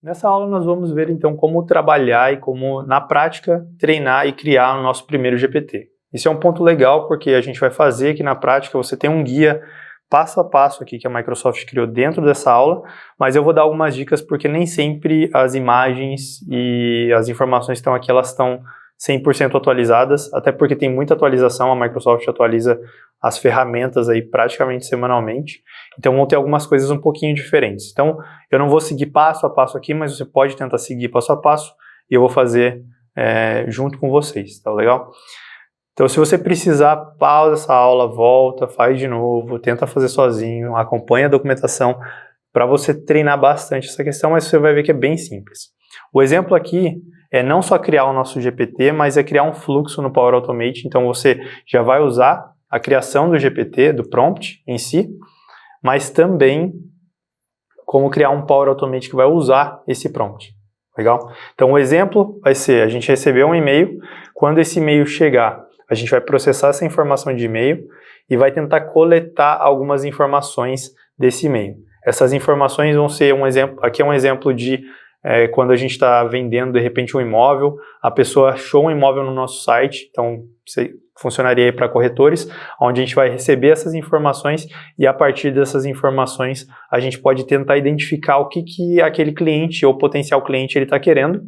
Nessa aula nós vamos ver então como trabalhar e como, na prática, treinar e criar o nosso primeiro GPT. Isso é um ponto legal porque a gente vai fazer que na prática você tem um guia passo a passo aqui que a Microsoft criou dentro dessa aula, mas eu vou dar algumas dicas porque nem sempre as imagens e as informações que estão aqui elas estão 100% atualizadas, até porque tem muita atualização, a Microsoft atualiza as ferramentas aí praticamente semanalmente, então vão ter algumas coisas um pouquinho diferentes. Então eu não vou seguir passo a passo aqui, mas você pode tentar seguir passo a passo e eu vou fazer junto com vocês, tá legal? Então se você precisar, pausa essa aula, volta, faz de novo, tenta fazer sozinho, acompanha a documentação para você treinar bastante essa questão, mas você vai ver que é bem simples. O exemplo aqui é não só criar o nosso GPT, mas é criar um fluxo no Power Automate, então você já vai usar a criação do GPT, do prompt em si, mas também como criar um Power Automate que vai usar esse prompt, legal? Então o exemplo vai ser, a gente recebeu um e-mail, quando esse e-mail chegar, a gente vai processar essa informação de e-mail e vai tentar coletar algumas informações desse e-mail. Essas informações vão ser um exemplo, aqui é um exemplo de quando a gente está vendendo de repente um imóvel, a pessoa achou um imóvel no nosso site, então funcionaria para corretores, onde a gente vai receber essas informações e a partir dessas informações a gente pode tentar identificar o que aquele cliente ou potencial cliente ele está querendo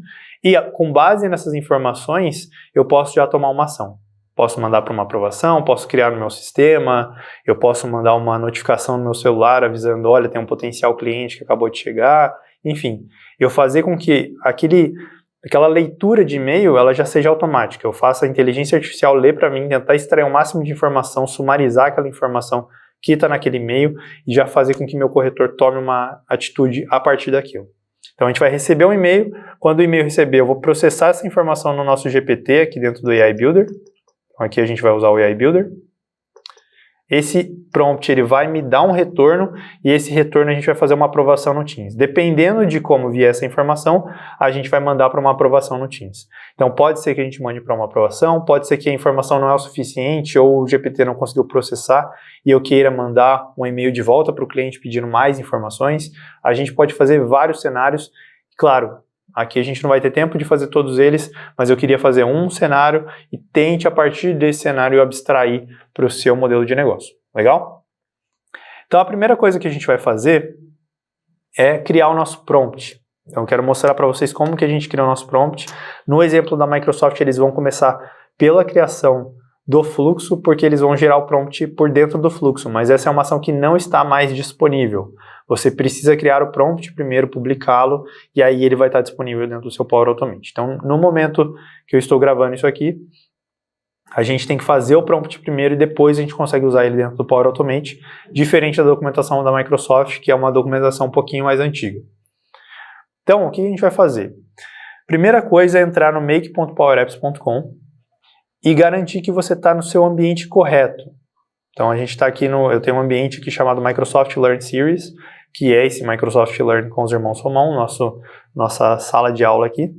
e com base nessas informações eu posso já tomar uma ação. Posso mandar para uma aprovação, posso criar no meu sistema, eu posso mandar uma notificação no meu celular avisando, olha, tem um potencial cliente que acabou de chegar, enfim, eu fazer com que aquela leitura de e-mail ela já seja automática, eu faço a inteligência artificial ler para mim, tentar extrair o máximo de informação, sumarizar aquela informação que está naquele e-mail e já fazer com que meu corretor tome uma atitude a partir daquilo. Então a gente vai receber um e-mail, quando o e-mail receber eu vou processar essa informação no nosso GPT aqui dentro do AI Builder. Então aqui a gente vai usar o AI Builder. Esse prompt ele vai me dar um retorno e esse retorno a gente vai fazer uma aprovação no Teams. Dependendo de como vier essa informação, a gente vai mandar para uma aprovação no Teams. Então pode ser que a gente mande para uma aprovação, pode ser que a informação não é o suficiente ou o GPT não conseguiu processar e eu queira mandar um e-mail de volta para o cliente pedindo mais informações. A gente pode fazer vários cenários, claro. Aqui a gente não vai ter tempo de fazer todos eles, mas eu queria fazer um cenário e tente a partir desse cenário abstrair para o seu modelo de negócio. Legal? Então a primeira coisa que a gente vai fazer é criar o nosso prompt. Então eu quero mostrar para vocês como que a gente cria o nosso prompt. No exemplo da Microsoft eles vão começar pela criação do fluxo, porque eles vão gerar o prompt por dentro do fluxo, mas essa é uma ação que não está mais disponível. Você precisa criar o prompt primeiro, publicá-lo, e aí ele vai estar disponível dentro do seu Power Automate. Então, no momento que eu estou gravando isso aqui, a gente tem que fazer o prompt primeiro e depois a gente consegue usar ele dentro do Power Automate, diferente da documentação da Microsoft, que é uma documentação um pouquinho mais antiga. Então, o que a gente vai fazer? Primeira coisa é entrar no make.powerapps.com e garantir que você está no seu ambiente correto. Então a gente está aqui eu tenho um ambiente aqui chamado Microsoft Learn Series, que é esse Microsoft Learn com os irmãos Romão, nossa sala de aula aqui.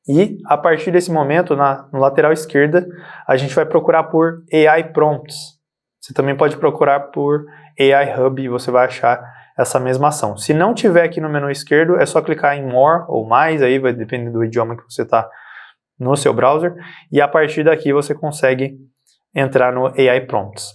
E a partir desse momento, no lateral esquerda, a gente vai procurar por AI Prompts. Você também pode procurar por AI Hub e você vai achar essa mesma ação. Se não tiver aqui no menu esquerdo, é só clicar em More ou Mais, aí vai depender do idioma que você está no seu browser, e a partir daqui você consegue entrar no AI Prompts.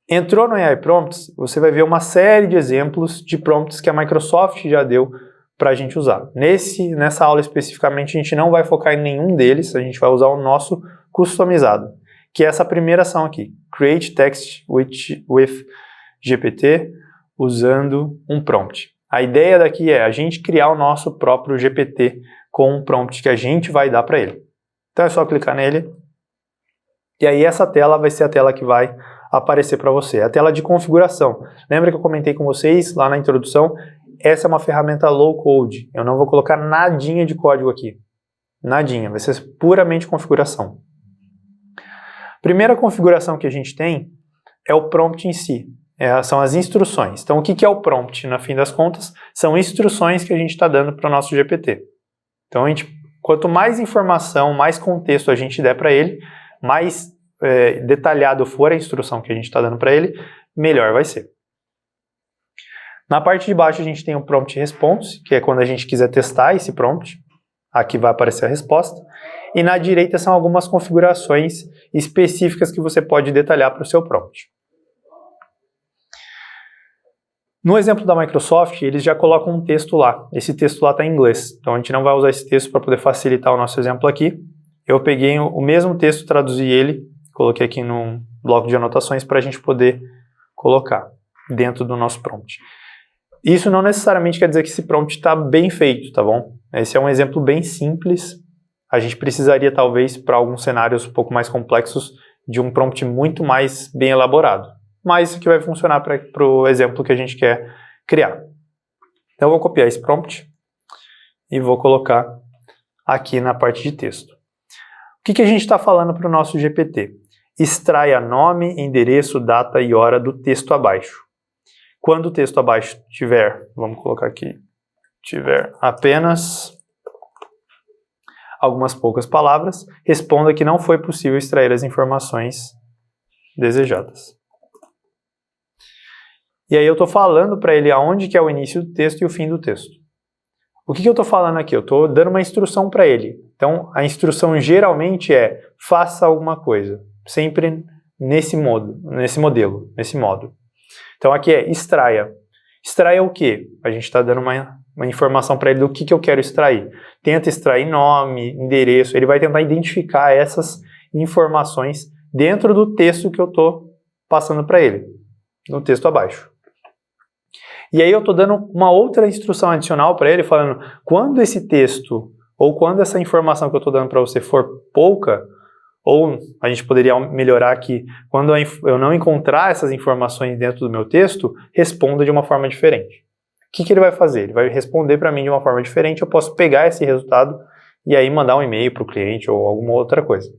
Entrou no AI Prompts, você vai ver uma série de exemplos de prompts que a Microsoft já deu para a gente usar. Nessa aula especificamente a gente não vai focar em nenhum deles, a gente vai usar o nosso customizado, que é essa primeira ação aqui, Create Text with GPT, usando um prompt. A ideia daqui é a gente criar o nosso próprio GPT com um prompt que a gente vai dar para ele. Então é só clicar nele, e aí essa tela vai ser a tela que vai aparecer para você, a tela de configuração. Lembra que eu comentei com vocês lá na introdução? Essa é uma ferramenta low code, eu não vou colocar nadinha de código aqui, nadinha, vai ser puramente configuração. Primeira configuração que a gente tem é o prompt em si, são as instruções. Então o que é o prompt? No fim das contas, são instruções que a gente está dando para o nosso GPT. Então quanto mais informação, mais contexto a gente der para ele, mais detalhado for a instrução que a gente está dando para ele, melhor vai ser. Na parte de baixo a gente tem o prompt response, que é quando a gente quiser testar esse prompt. Aqui vai aparecer a resposta. E na direita são algumas configurações específicas que você pode detalhar para o seu prompt. No exemplo da Microsoft, eles já colocam um texto lá. Esse texto lá está em inglês, então a gente não vai usar esse texto para poder facilitar o nosso exemplo aqui. Eu peguei o mesmo texto, traduzi ele, coloquei aqui num bloco de anotações para a gente poder colocar dentro do nosso prompt. Isso não necessariamente quer dizer que esse prompt está bem feito, tá bom? Esse é um exemplo bem simples. A gente precisaria, talvez, para alguns cenários um pouco mais complexos, de um prompt muito mais bem elaborado. Mas isso aqui vai funcionar para o exemplo que a gente quer criar. Então eu vou copiar esse prompt e vou colocar aqui na parte de texto. O que a gente está falando para o nosso GPT? Extraia nome, endereço, data e hora do texto abaixo. Quando o texto abaixo tiver, vamos colocar aqui, tiver apenas algumas poucas palavras, responda que não foi possível extrair as informações desejadas. E aí eu estou falando para ele aonde que é o início do texto e o fim do texto. O que eu estou falando aqui? Eu estou dando uma instrução para ele. Então, a instrução geralmente é faça alguma coisa. Sempre nesse modo. Então, aqui é extraia. Extraia o quê? A gente está dando uma informação para ele do que eu quero extrair. Tenta extrair nome, endereço. Ele vai tentar identificar essas informações dentro do texto que eu estou passando para ele. No texto abaixo. E aí eu estou dando uma outra instrução adicional para ele, falando, quando esse texto, ou quando essa informação que eu estou dando para você for pouca, ou a gente poderia melhorar aqui, quando eu não encontrar essas informações dentro do meu texto, responda de uma forma diferente. O que ele vai fazer? Ele vai responder para mim de uma forma diferente, eu posso pegar esse resultado e aí mandar um e-mail para o cliente ou alguma outra coisa.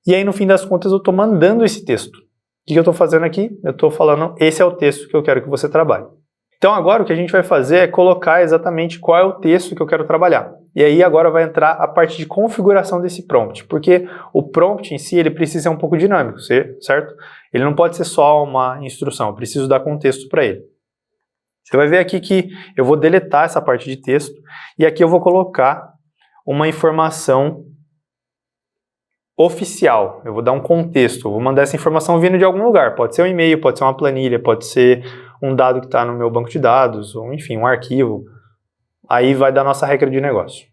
E aí no fim das contas eu estou mandando esse texto. O que eu estou fazendo aqui? Eu estou falando, esse é o texto que eu quero que você trabalhe. Então agora o que a gente vai fazer é colocar exatamente qual é o texto que eu quero trabalhar. E aí agora vai entrar a parte de configuração desse prompt, porque o prompt em si ele precisa ser um pouco dinâmico, certo? Ele não pode ser só uma instrução, eu preciso dar contexto para ele. Você vai ver aqui que eu vou deletar essa parte de texto e aqui eu vou colocar uma informação oficial, eu vou dar um contexto, eu vou mandar essa informação vindo de algum lugar, pode ser um e-mail, pode ser uma planilha, pode ser um dado que está no meu banco de dados, ou enfim, um arquivo, aí vai dar nossa regra de negócio.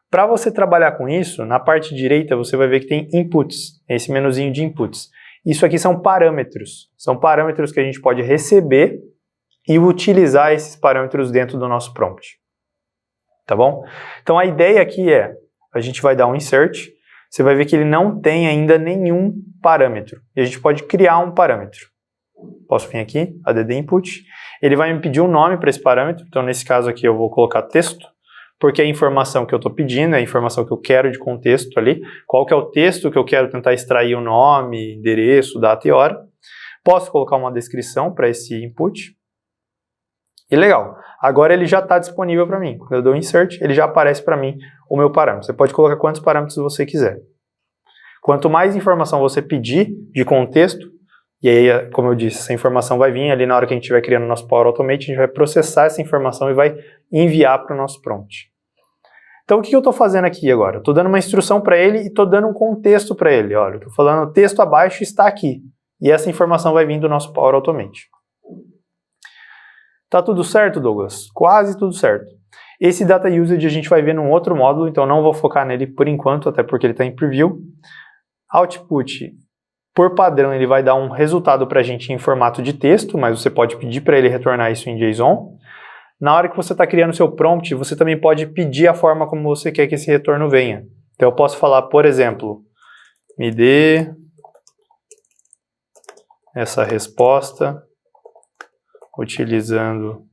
Para você trabalhar com isso, na parte direita você vai ver que tem inputs, esse menuzinho de inputs. Isso aqui são parâmetros que a gente pode receber e utilizar esses parâmetros dentro do nosso prompt, tá bom? Então a ideia aqui é, a gente vai dar um insert, você vai ver que ele não tem ainda nenhum parâmetro. E a gente pode criar um parâmetro. Posso vir aqui, add input. Ele vai me pedir um nome para esse parâmetro. Então, nesse caso aqui, eu vou colocar texto, porque é a informação que eu estou pedindo, é a informação que eu quero de contexto ali. Qual que é o texto que eu quero tentar extrair o nome, endereço, data e hora. Posso colocar uma descrição para esse input. E legal, agora ele já está disponível para mim. Quando eu dou insert, ele já aparece para mim o meu parâmetro. Você pode colocar quantos parâmetros você quiser. Quanto mais informação você pedir de contexto, e aí, como eu disse, essa informação vai vir ali na hora que a gente estiver criando o nosso Power Automate, a gente vai processar essa informação e vai enviar para o nosso prompt. Então, o que eu estou fazendo aqui agora? Estou dando uma instrução para ele e estou dando um contexto para ele. Olha, estou falando, o texto abaixo está aqui. E essa informação vai vir do nosso Power Automate. Tá tudo certo, Douglas? Quase tudo certo. Esse Data Usage a gente vai ver num outro módulo, então não vou focar nele por enquanto, até porque ele está em preview. Output, por padrão, ele vai dar um resultado para a gente em formato de texto, mas você pode pedir para ele retornar isso em JSON. Na hora que você está criando o seu prompt, você também pode pedir a forma como você quer que esse retorno venha. Então eu posso falar, por exemplo, me dê essa resposta utilizando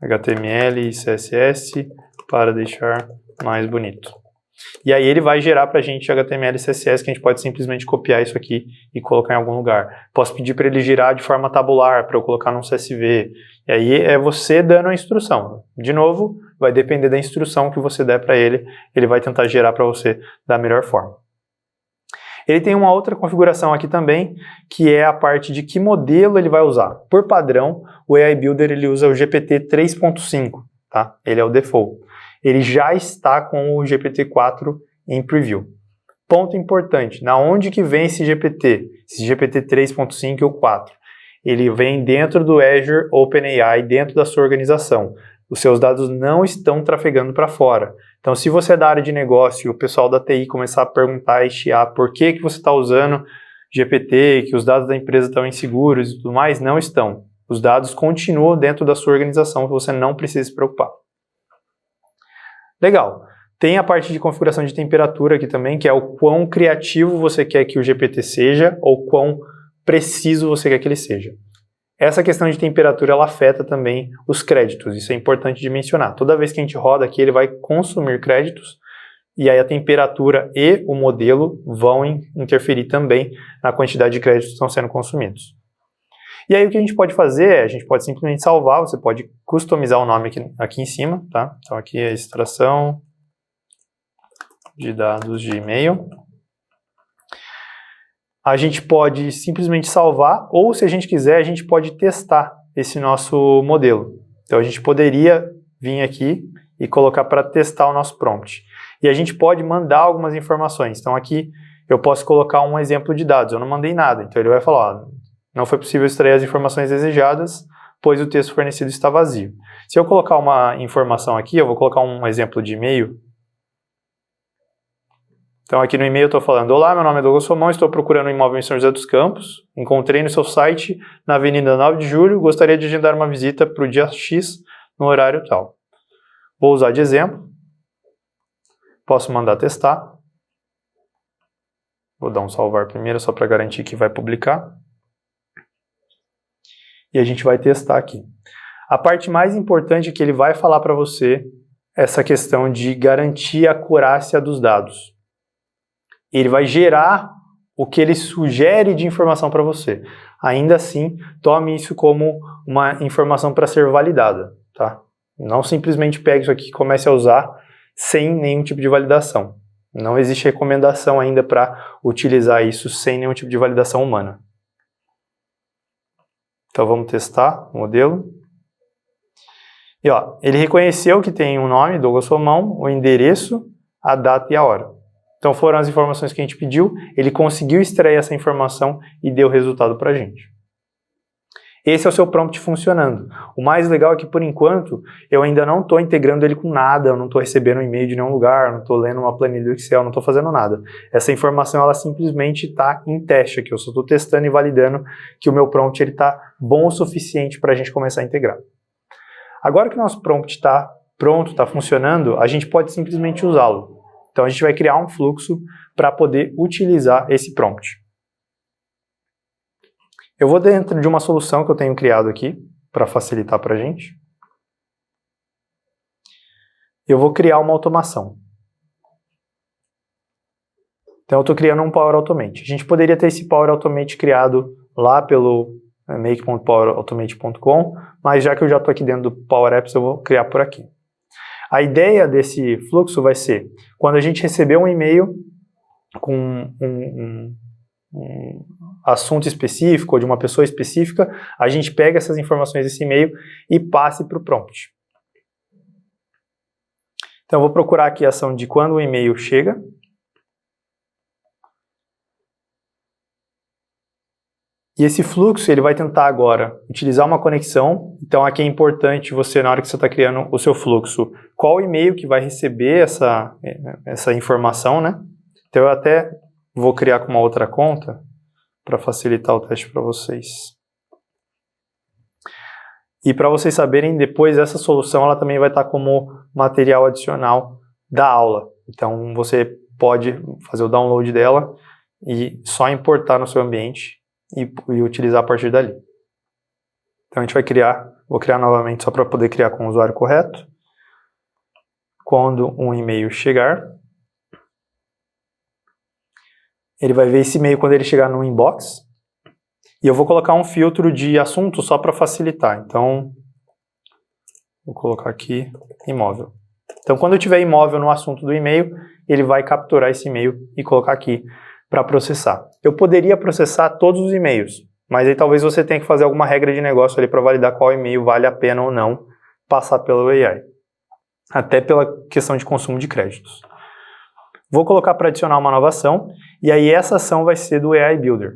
HTML e CSS para deixar mais bonito. E aí ele vai gerar para a gente HTML e CSS, que a gente pode simplesmente copiar isso aqui e colocar em algum lugar. Posso pedir para ele girar de forma tabular, para eu colocar num CSV. E aí é você dando a instrução. De novo, vai depender da instrução que você der para ele, ele vai tentar gerar para você da melhor forma. Ele tem uma outra configuração aqui também, que é a parte de que modelo ele vai usar. Por padrão, o AI Builder ele usa o GPT 3.5, tá? Ele é o default. Ele já está com o GPT-4 em preview. Ponto importante, na onde que vem esse GPT 3.5 ou 4? Ele vem dentro do Azure OpenAI, dentro da sua organização. Os seus dados não estão trafegando para fora. Então, se você é da área de negócio e o pessoal da TI começar a perguntar e chiar por que você está usando GPT, que os dados da empresa estão inseguros e tudo mais, não estão. Os dados continuam dentro da sua organização, você não precisa se preocupar. Legal. Tem a parte de configuração de temperatura aqui também, que é o quão criativo você quer que o GPT seja ou quão preciso você quer que ele seja. Essa questão de temperatura ela afeta também os créditos, isso é importante de mencionar. Toda vez que a gente roda aqui, ele vai consumir créditos, e aí a temperatura e o modelo vão interferir também na quantidade de créditos que estão sendo consumidos. E aí o que a gente pode fazer é, a gente pode simplesmente salvar, você pode customizar o nome aqui em cima, tá? Então aqui é extração de dados de e-mail. A gente pode simplesmente salvar, ou se a gente quiser, a gente pode testar esse nosso modelo. Então a gente poderia vir aqui e colocar para testar o nosso prompt. E a gente pode mandar algumas informações. Então aqui eu posso colocar um exemplo de dados, eu não mandei nada. Então ele vai falar, ó, não foi possível extrair as informações desejadas, pois o texto fornecido está vazio. Se eu colocar uma informação aqui, eu vou colocar um exemplo de e-mail. Então aqui no e-mail eu estou falando, olá, meu nome é Douglas Romão, estou procurando um imóvel em São José dos Campos, encontrei no seu site, na Avenida 9 de Julho, gostaria de agendar uma visita para o dia X, no horário tal. Vou usar de exemplo, posso mandar testar, vou dar um salvar primeiro só para garantir que vai publicar, e a gente vai testar aqui. A parte mais importante é que ele vai falar para você essa questão de garantir a acurácia dos dados. Ele vai gerar o que ele sugere de informação para você. Ainda assim, tome isso como uma informação para ser validada, tá? Não simplesmente pegue isso aqui e comece a usar sem nenhum tipo de validação. Não existe recomendação ainda para utilizar isso sem nenhum tipo de validação humana. Então vamos testar o modelo. E ó, ele reconheceu que tem um nome, Douglas Romão, o endereço, a data e a hora. Então foram as informações que a gente pediu, ele conseguiu extrair essa informação e deu o resultado para a gente. Esse é o seu prompt funcionando. O mais legal é que, por enquanto, eu ainda não estou integrando ele com nada, eu não estou recebendo um e-mail de nenhum lugar, não estou lendo uma planilha do Excel, não estou fazendo nada. Essa informação ela simplesmente está em teste aqui, eu só estou testando e validando que o meu prompt está bom o suficiente para a gente começar a integrar. Agora que o nosso prompt está pronto, está funcionando, a gente pode simplesmente usá-lo. Então a gente vai criar um fluxo para poder utilizar esse prompt. Eu vou dentro de uma solução que eu tenho criado aqui, para facilitar para a gente. Eu vou criar uma automação. Então eu estou criando um Power Automate. A gente poderia ter esse Power Automate criado lá pelo make.powerautomate.com, mas já que eu já estou aqui dentro do Power Apps, eu vou criar por aqui. A ideia desse fluxo vai ser, quando a gente receber um e-mail com um assunto específico ou de uma pessoa específica, a gente pega essas informações desse e-mail e passe para o prompt. Então eu vou procurar aqui a ação de quando o e-mail chega. E esse fluxo ele vai tentar agora utilizar uma conexão. Então aqui é importante você, na hora que você está criando o seu fluxo, qual e-mail que vai receber essa informação, né? Então eu até vou criar com uma outra conta para facilitar o teste para vocês. E para vocês saberem, depois essa solução ela também vai estar como material adicional da aula. Então você pode fazer o download dela e só importar no seu ambiente e utilizar a partir dali. Então a gente vai criar, vou criar novamente só para poder criar com o usuário correto. Quando um e-mail chegar, ele vai ver esse e-mail quando ele chegar no inbox. E eu vou colocar um filtro de assunto só para facilitar. Então, vou colocar aqui imóvel. Então quando eu tiver imóvel no assunto do e-mail, ele vai capturar esse e-mail e colocar aqui para processar. Eu poderia processar todos os e-mails, mas aí talvez você tenha que fazer alguma regra de negócio ali para validar qual e-mail vale a pena ou não passar pelo AI. Até pela questão de consumo de créditos. Vou colocar para adicionar uma nova ação, e aí essa ação vai ser do AI Builder.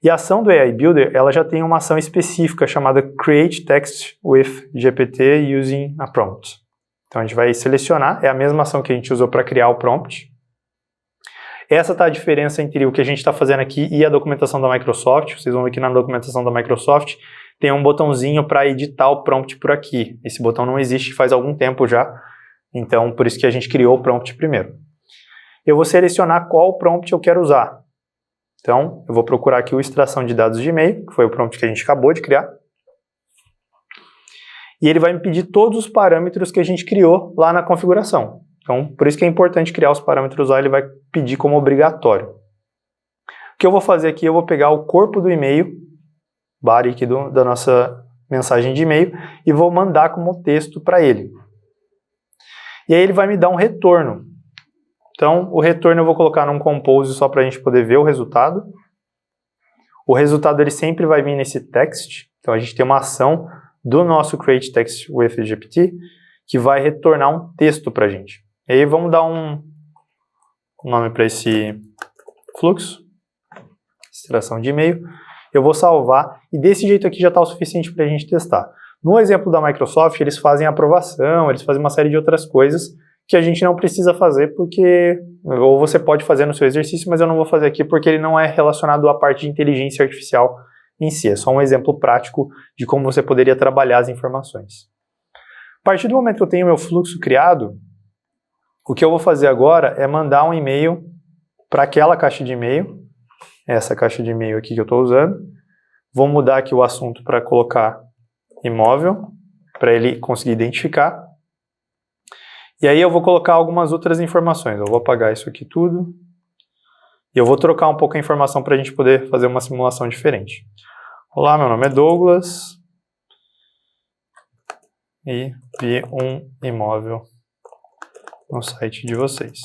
E a ação do AI Builder, ela já tem uma ação específica chamada Create Text with GPT Using a Prompt. Então a gente vai selecionar, é a mesma ação que a gente usou para criar o prompt. Essa está a diferença entre o que a gente está fazendo aqui e a documentação da Microsoft. Vocês vão ver que na documentação da Microsoft tem um botãozinho para editar o prompt por aqui. Esse botão não existe faz algum tempo já, então por isso que a gente criou o prompt primeiro. Eu vou selecionar qual prompt eu quero usar. Então, eu vou procurar aqui o extração de dados de e-mail, que foi o prompt que a gente acabou de criar. E ele vai me pedir todos os parâmetros que a gente criou lá na configuração. Então, por isso que é importante criar os parâmetros lá, ele vai pedir como obrigatório. O que eu vou fazer aqui, eu vou pegar o corpo do e-mail, body aqui da nossa mensagem de e-mail, e vou mandar como texto para ele. E aí ele vai me dar um retorno. Então, o retorno eu vou colocar num compose só para a gente poder ver o resultado. O resultado ele sempre vai vir nesse text. Então, a gente tem uma ação do nosso Create Text with GPT que vai retornar um texto para a gente. E aí, vamos dar um nome para esse fluxo. Extração de e-mail. Eu vou salvar. E desse jeito aqui já está o suficiente para a gente testar. No exemplo da Microsoft, eles fazem aprovação, eles fazem uma série de outras coisas que a gente não precisa fazer porque, ou você pode fazer no seu exercício, mas eu não vou fazer aqui porque ele não é relacionado à parte de inteligência artificial em si, é só um exemplo prático de como você poderia trabalhar as informações. A partir do momento que eu tenho meu fluxo criado, o que eu vou fazer agora é mandar um e-mail para aquela caixa de e-mail, essa caixa de e-mail aqui que eu estou usando, vou mudar aqui o assunto para colocar imóvel, para ele conseguir identificar. E aí eu vou colocar algumas outras informações. Eu vou apagar isso aqui tudo. E eu vou trocar um pouco a informação para a gente poder fazer uma simulação diferente. Olá, meu nome é Douglas. E vi um imóvel no site de vocês.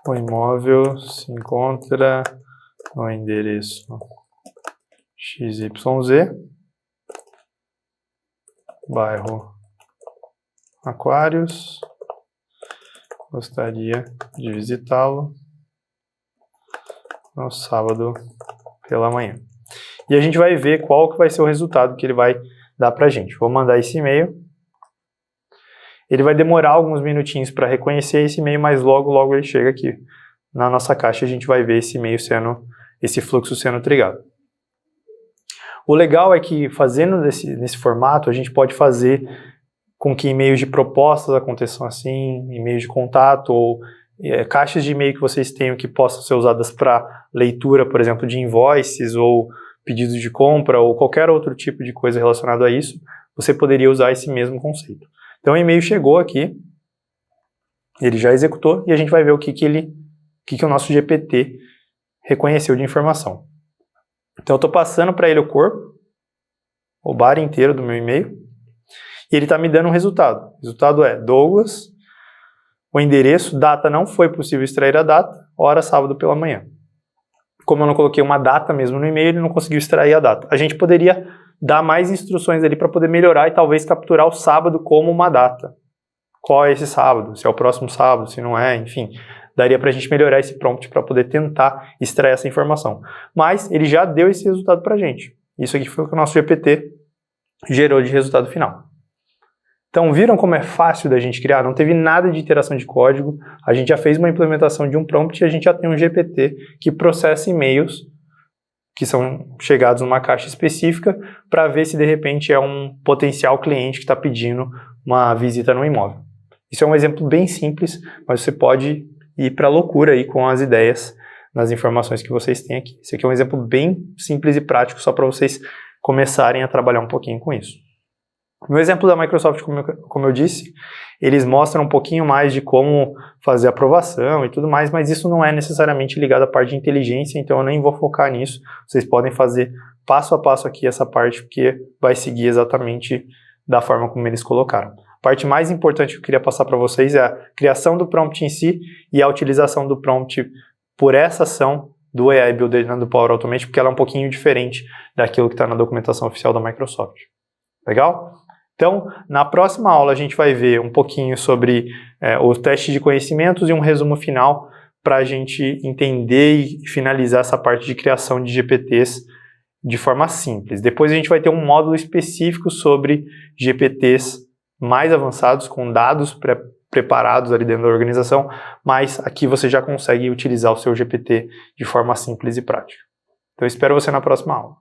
O imóvel se encontra no endereço XYZ, bairro Aquários, gostaria de visitá-lo no sábado pela manhã. E a gente vai ver qual que vai ser o resultado que ele vai dar pra gente. Vou mandar esse e-mail. Ele vai demorar alguns minutinhos para reconhecer esse e-mail, mas logo ele chega aqui na nossa caixa e a gente vai ver esse e-mail esse fluxo sendo trigado. O legal é que fazendo nesse formato, a gente pode fazer com que e-mails de propostas aconteçam assim, e-mails de contato ou caixas de e-mail que vocês tenham que possam ser usadas para leitura, por exemplo, de invoices ou pedidos de compra ou qualquer outro tipo de coisa relacionado a isso, você poderia usar esse mesmo conceito. Então o e-mail chegou aqui, ele já executou e a gente vai ver o que o nosso GPT reconheceu de informação. Então eu estou passando para ele o corpo, o body inteiro do meu e-mail, e ele está me dando um resultado. O resultado é Douglas, o endereço, data não foi possível extrair a data, hora sábado pela manhã. Como eu não coloquei uma data mesmo no e-mail, ele não conseguiu extrair a data. A gente poderia dar mais instruções ali para poder melhorar e talvez capturar o sábado como uma data. Qual é esse sábado? Se é o próximo sábado, se não é, enfim. Daria para a gente melhorar esse prompt para poder tentar extrair essa informação. Mas ele já deu esse resultado para a gente. Isso aqui foi o que o nosso GPT gerou de resultado final. Então viram como é fácil da gente criar? Não teve nada de interação de código. A gente já fez uma implementação de um prompt e a gente já tem um GPT que processa e-mails que são chegados numa caixa específica para ver se de repente é um potencial cliente que está pedindo uma visita no imóvel. Isso é um exemplo bem simples, mas você pode ir para a loucura aí com as ideias nas informações que vocês têm aqui. Esse aqui é um exemplo bem simples e prático só para vocês começarem a trabalhar um pouquinho com isso. No exemplo da Microsoft, como eu disse, eles mostram um pouquinho mais de como fazer aprovação e tudo mais, mas isso não é necessariamente ligado à parte de inteligência, então eu nem vou focar nisso. Vocês podem fazer passo a passo aqui essa parte, porque vai seguir exatamente da forma como eles colocaram. A parte mais importante que eu queria passar para vocês é a criação do prompt em si e a utilização do prompt por essa ação do AI Builder do Power Automate, porque ela é um pouquinho diferente daquilo que está na documentação oficial da Microsoft. Legal? Então, na próxima aula a gente vai ver um pouquinho sobre o teste de conhecimentos e um resumo final para a gente entender e finalizar essa parte de criação de GPTs de forma simples. Depois a gente vai ter um módulo específico sobre GPTs mais avançados, com dados preparados ali dentro da organização, mas aqui você já consegue utilizar o seu GPT de forma simples e prática. Então, eu espero você na próxima aula.